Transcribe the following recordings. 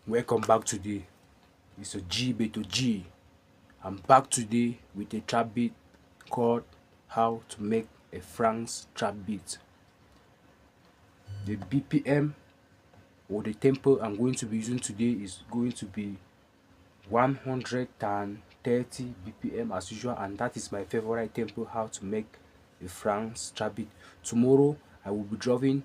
Welcome back today. It's a G Beto G. I'm back today with a trap beat called How to Make a France Trap Beat. The BPM or the tempo I'm going to be using today is going to be 130 BPM as usual, and that is my favorite tempo how to make a France trap beat. Tomorrow I will be dropping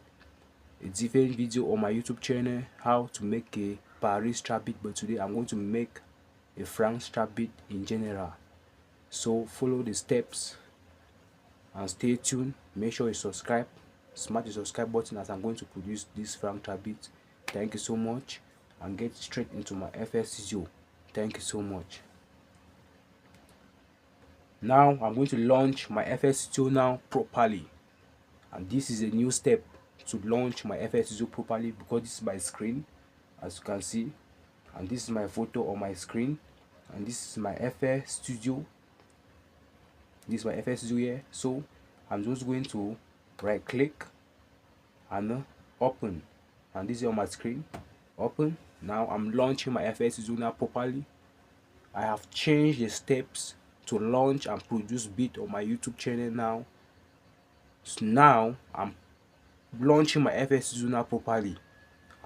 a different video on my YouTube channel how to make a Paris trap beat, but today I'm going to make a France trap beat in general. So follow the steps and stay tuned. Make sure you subscribe, smash the subscribe button as I'm going to produce this France trap beat. Thank you so much, and get straight into my FL Studio. Thank you so much. Now I'm going to launch my FL Studio now properly, and this is a new step to launch my FL Studio properly because this is my screen as you can see, and this is my photo on my screen, and this is my FL Studio. This is my FL Studio here. So I'm just going to right click and open, and this is on my screen. Open. Now I'm launching my FL Studio now properly. I have changed the steps to launch and produce beat on my YouTube channel now. So now I'm launching my FL Studio now properly,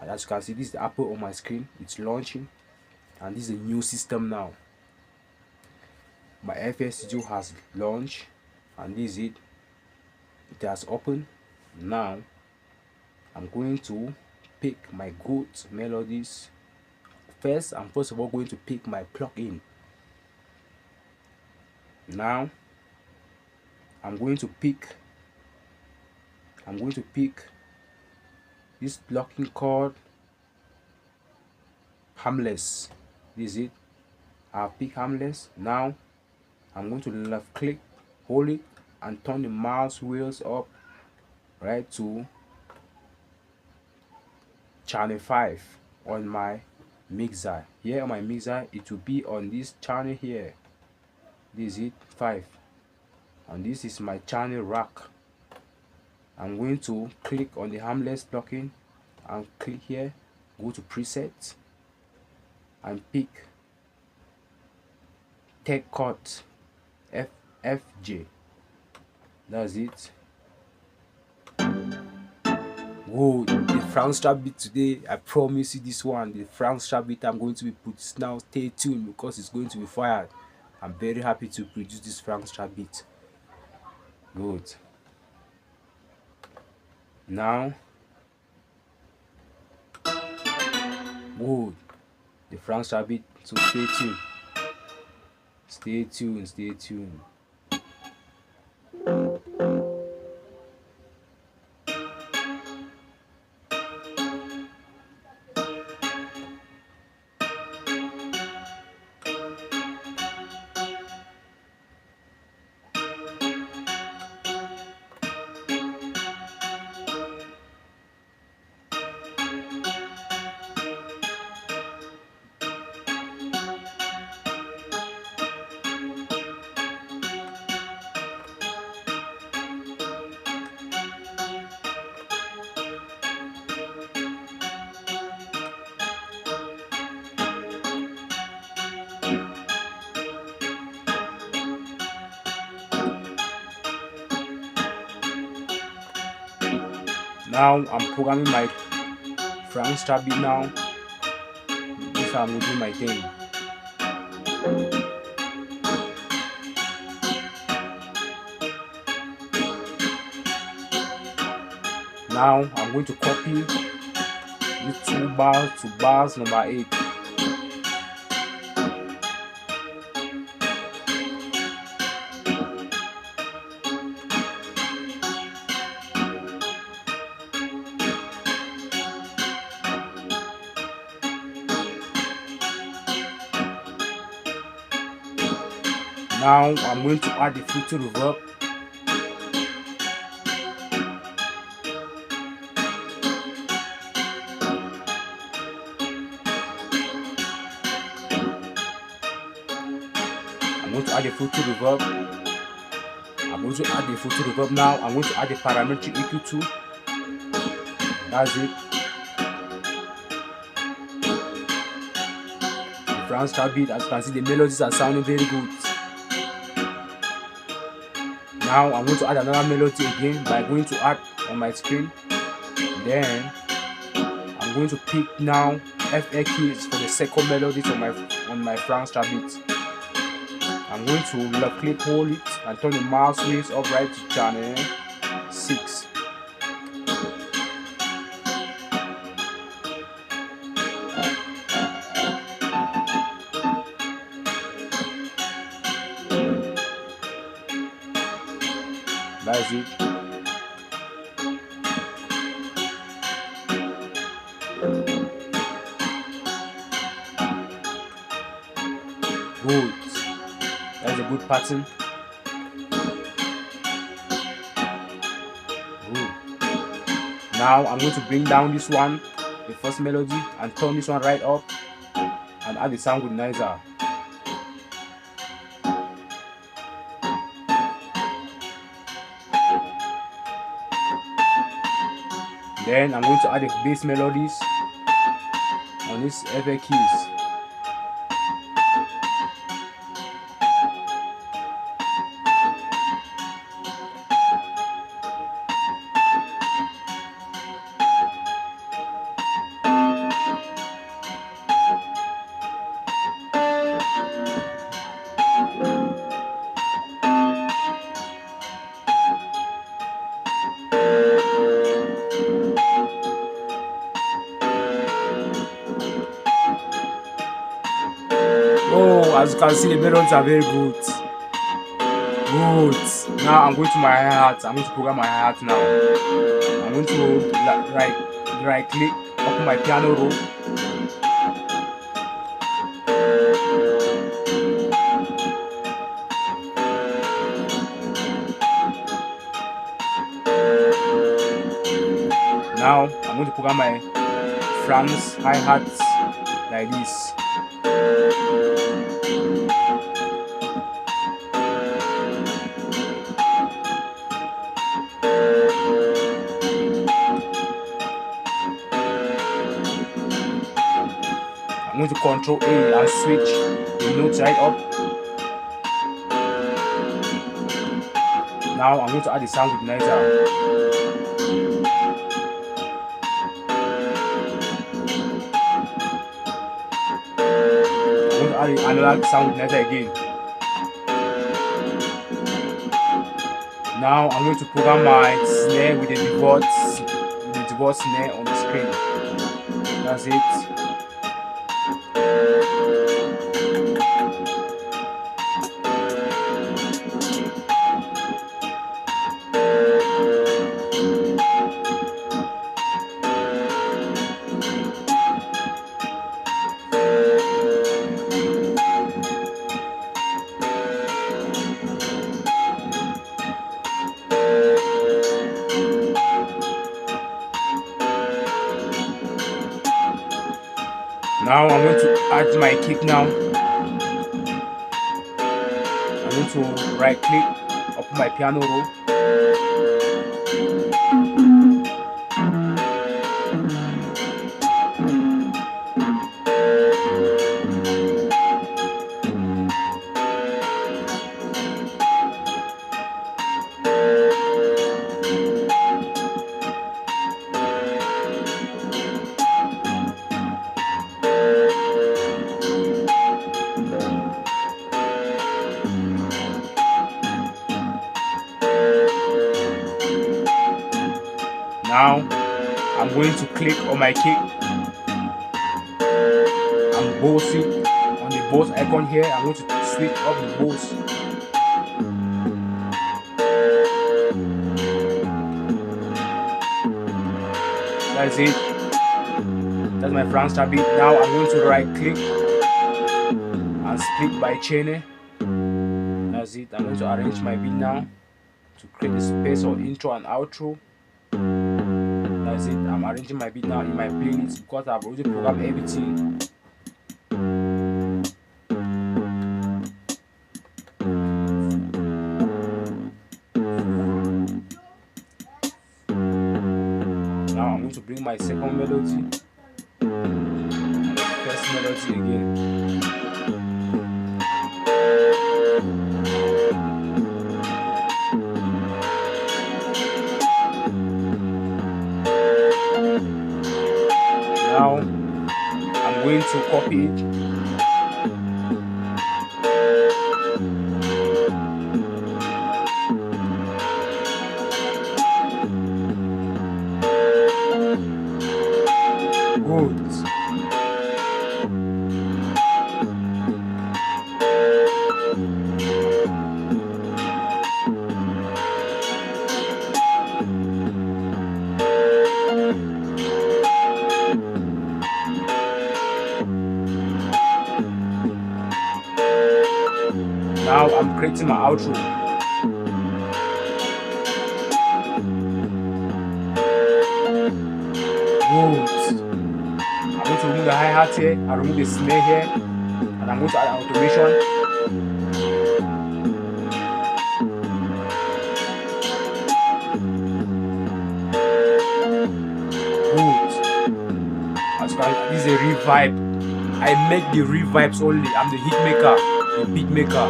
and as you can see, this is the apple on my screen. It's launching, and this is a new system now. My FL Studio has launched, and this is it. It has opened. Now I'm going to pick my good melodies. First, I'm first of all going to pick my plugin. Now I'm going to pick this plugin called Harmless. This is it. I'll pick Harmless. Now I'm going to left click, hold it, and turn the mouse wheels up right to channel 5 on my mixer. Here on my mixer, it will be on this channel here. This is it, 5, and this is my channel rack. I'm going to click on the Harmless plugin and click here, go to presets and pick Tech Cut FFJ. That's it. Whoa, the France trap beat today, I promise you this one, the France trap beat I'm going to be put now. Stay tuned because it's going to be fired. I'm very happy to produce this France trap beat. Good. Now, good, the France trap beat. So stay tuned. Stay tuned. Stay tuned. Now I'm programming my France trap beat now. This is how I'm doing my thing. Now I'm going to copy the 2 bars to bars number 8. Now I'm going to add the filter reverb. I'm going to add the filter reverb. Now. I'm going to add the parametric EQ too. That's it. France trap beat. As you can see, the melodies are sounding very good. Now I'm going to add another melody again by going to add on my screen. Then I'm going to pick now FA keys for the second melody on my France trap beat. I'm going to left click, hold it, and turn the mouse wheels up right to channel 6. That's it. Good. That's a good pattern. Good. Now I'm going to bring down this one, the first melody, and turn this one right up and add the sound goodnizer. Then I'm going to add the bass melodies on these FA keys. Oh, as you can see, the melodies are very good. Good. Now I'm going to my hi-hat. I'm going to program my hi-hat now. I'm going to right click, open my piano roll. Now I'm going to program my France hi-hats like this. I'm going to Control A and switch the notes right up. Now I'm going to add the sound goodnizer. I'm going to add another sound goodnizer again. Now I'm going to program my snare with the divorce snare on the screen. That's it. Now I'm going to add my kick now. I'm going to right click, open my piano roll. Now I'm going to click on my kick and boss it on the boss icon here. I'm going to switch up the boss. That's it. That's my France trap beat. Now I'm going to right click and split by chain. That's it. I'm going to arrange my beat now to create the space for intro and outro. That's it. I'm arranging my beat now in my playlist because I've already programmed everything. Now I'm going to bring my second melody, first melody again. Now I'm going to copy it. Good. Now I'm creating my outro. Good. I'm going to remove the hi-hat here, I remove the snare here, and I'm going to add automation. Good. As you can, this is a revibe. I make the revibes only. I'm the hit maker, the beat maker.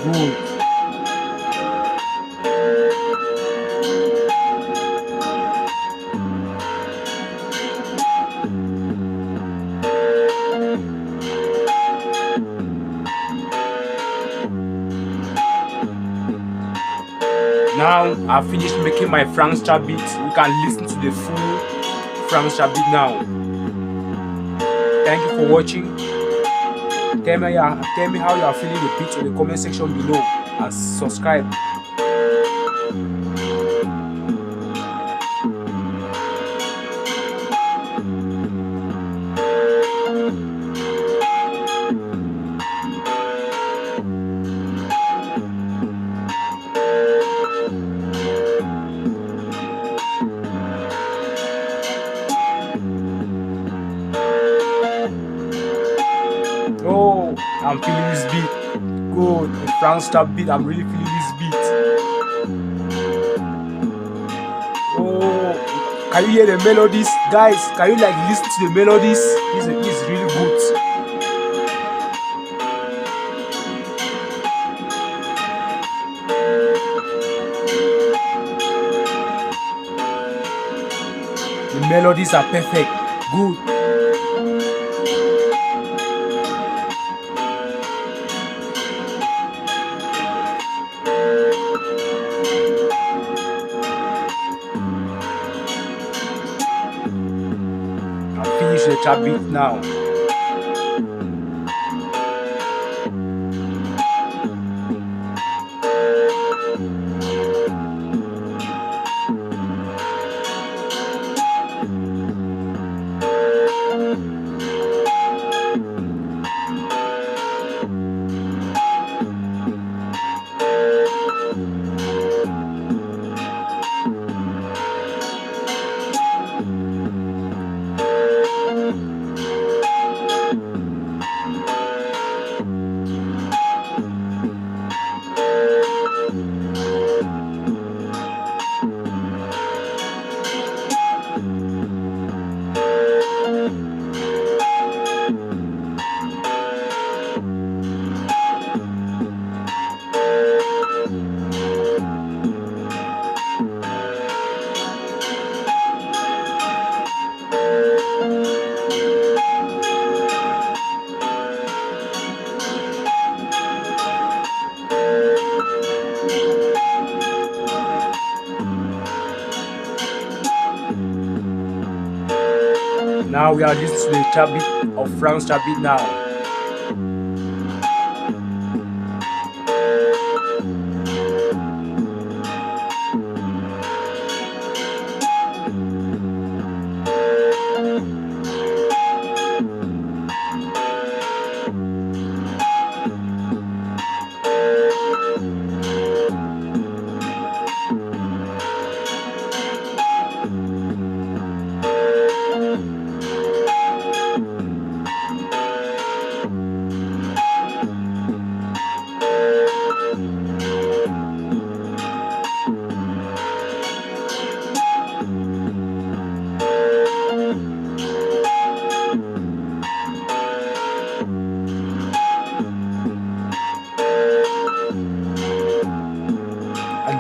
Good. Now I've finished making my Frank Star beat. You can listen to the full Frank Star beat now. Thank you for watching. Tell me how you are feeling the beat in the comment section below, and subscribe. Oh, I'm feeling this beat. Good. The Frank Star beat. I'm really feeling this beat. Oh, can you hear the melodies? Guys, can you like listen to the melodies? This is really good. The melodies are perfect. Good. Finish the trap beat now. Now we are listening to the trap beat of Frank Star beat now.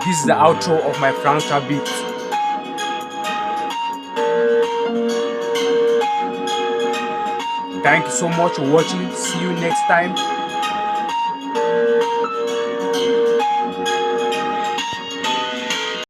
this is the outro of my Frank Trap beat. Thank you so much for watching. See you next time.